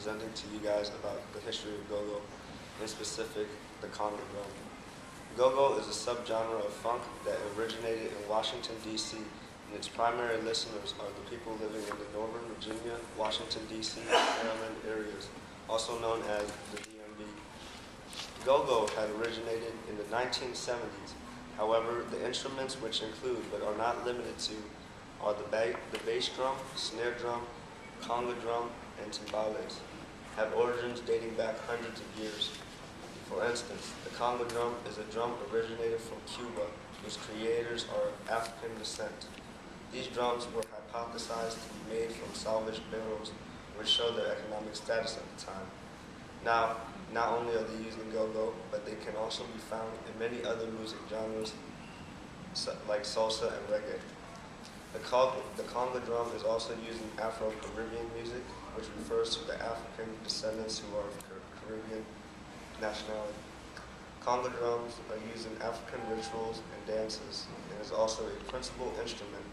presenting to you guys about the history of go-go, in specific, the Congo drum. Go-go is a subgenre of funk that originated in Washington, D.C., and its primary listeners are the people living in the Northern Virginia, Washington, D.C., and Maryland areas, also known as the DMV. Go-go had originated in the 1970s. However, the instruments which include, but are not limited to, are the bass drum, snare drum, conga drum, and timbales, have origins dating back hundreds of years. For instance, the conga drum is a drum originated from Cuba, whose creators are of African descent. These drums were hypothesized to be made from salvaged barrels, which showed their economic status at the time. Now, not only are they used in go-go, but they can also be found in many other music genres like salsa and reggae. The conga drum is also used in Afro-Caribbean music, which refers to the African descendants who are of Caribbean nationality. Conga drums are used in African rituals and dances, and is also a principal instrument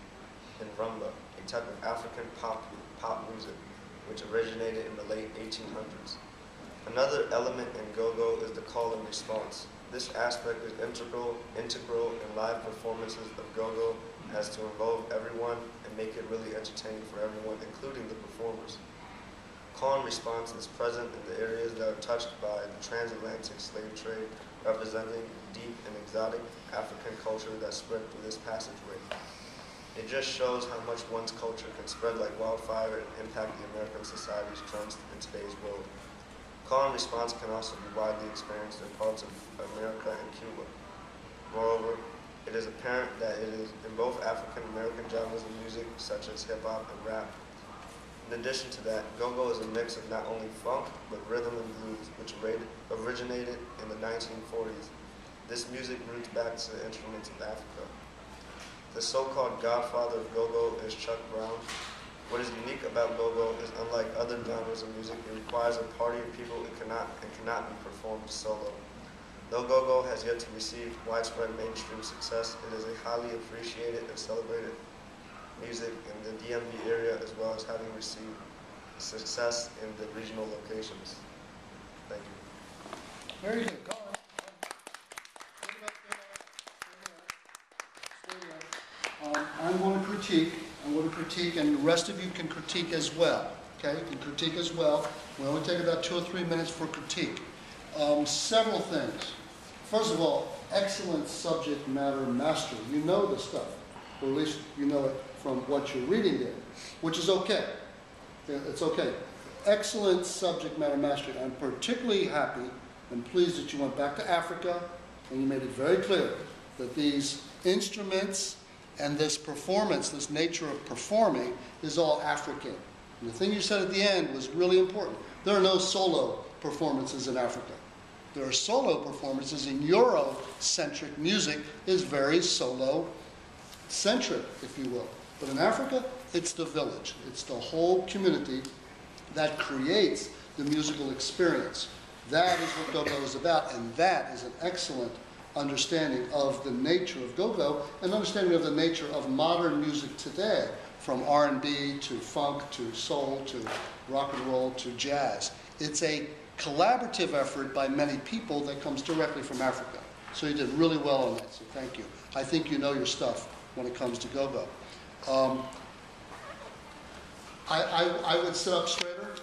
in rumba, a type of African pop music, which originated in the late 1800s. Another element in go-go is the call and response. This aspect is integral in live performances of go-go as to involve everyone and make it really entertaining for everyone, including the performers. Call and response is present in the areas that are touched by the transatlantic slave trade, representing deep and exotic African culture that spread through this passageway. It just shows how much one's culture can spread like wildfire and impact the American society's trends in today's world. Call and response can also be widely experienced in parts of America and Cuba. Moreover, it is apparent that it is in both African-American genres of music, such as hip-hop and rap. In addition to that, go-go is a mix of not only funk, but rhythm and blues, which originated in the 1940s. This music roots back to the instruments of Africa. The so-called godfather of go-go is Chuck Brown. What is unique about go-go is, unlike other genres of music, it requires a party of people and cannot be performed solo. Though go-go has yet to receive widespread mainstream success, it is a highly appreciated and celebrated music in the DMV area, as well as having received success in the regional locations. Thank you. Very good. Go on. I'm going to critique, and the rest of you can critique as well. Okay, you can critique as well. We only take about 2 or 3 minutes for critique. Several things. First of all, excellent subject matter mastery. You know the stuff, or at least you know it from what you're reading there, which is okay. It's okay. Excellent subject matter mastery. I'm particularly happy and pleased that you went back to Africa and you made it very clear that these instruments and this performance, this nature of performing, is all African. And the thing you said at the end was really important. There are no solo performances in Africa. There are solo performances, and Euro-centric music is very solo-centric, if you will. But in Africa, it's the village. It's the whole community that creates the musical experience. That is what go-go is about, and that is an excellent understanding of the nature of go-go and understanding of the nature of modern music today, from R&B to funk to soul to rock and roll to jazz. It's a collaborative effort by many people that comes directly from Africa. So you did really well on that, so thank you. I think you know your stuff when it comes to go-go. I would sit up straighter,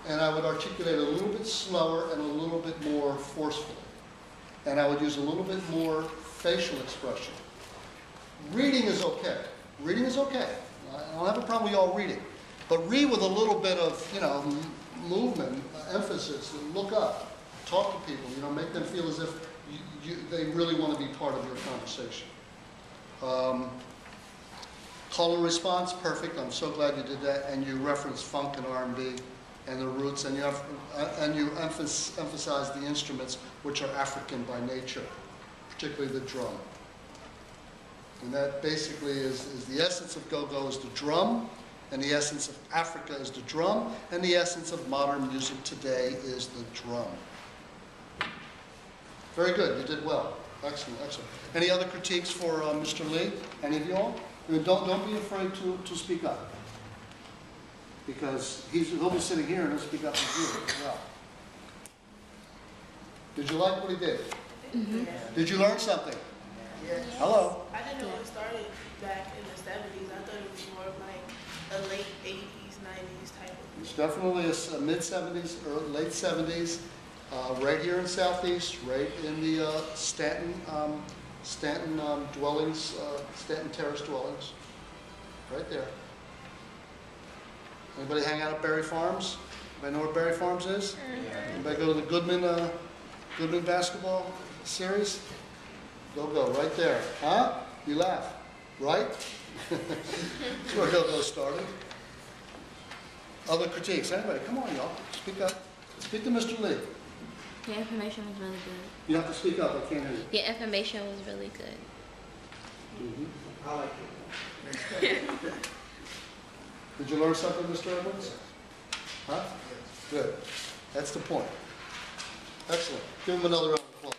and I would articulate a little bit slower and a little bit more forcefully. And I would use a little bit more facial expression. Reading is okay. Reading is okay. I don't have a problem with y'all reading. But read with a little bit of, movement, emphasis, and look up, talk to people, make them feel as if they really want to be part of your conversation. Call and response, perfect. I'm so glad you did that. And you referenced funk and R&B and the roots, and you emphasize the instruments which are African by nature, particularly the drum. And that basically is the essence of go-go is the drum, and the essence of Africa is the drum, and the essence of modern music today is the drum. Very good, you did well. Excellent, excellent. Any other critiques for Mr. Lee? Any of you all? Don't be afraid to speak up. because he'll be sitting here and he'll speak up in here as well. Did you like what he did? Mm-hmm. Did you learn something? Yes. Hello? I didn't know it started back in the 70s. I thought it was more of like a late 80s, 90s type of. It's definitely a mid-70s or late 70s, right here in Southeast, right in the Stanton dwellings, Stanton Terrace dwellings, right there. Anybody hang out at Berry Farms? Anybody know where Berry Farms is? Anybody go to the Goodman basketball series? GoGo, right there. Huh? You laugh, right? That's where GoGo started. Other critiques? Anybody? Come on, y'all. Speak up. Speak to Mr. Lee. The information was really good. You have to speak up. I can't hear you. The information was really good. Mm-hmm. I like it. Did you learn something, Mr. Edwards? Huh? Good. That's the point. Excellent. Give him another round of applause.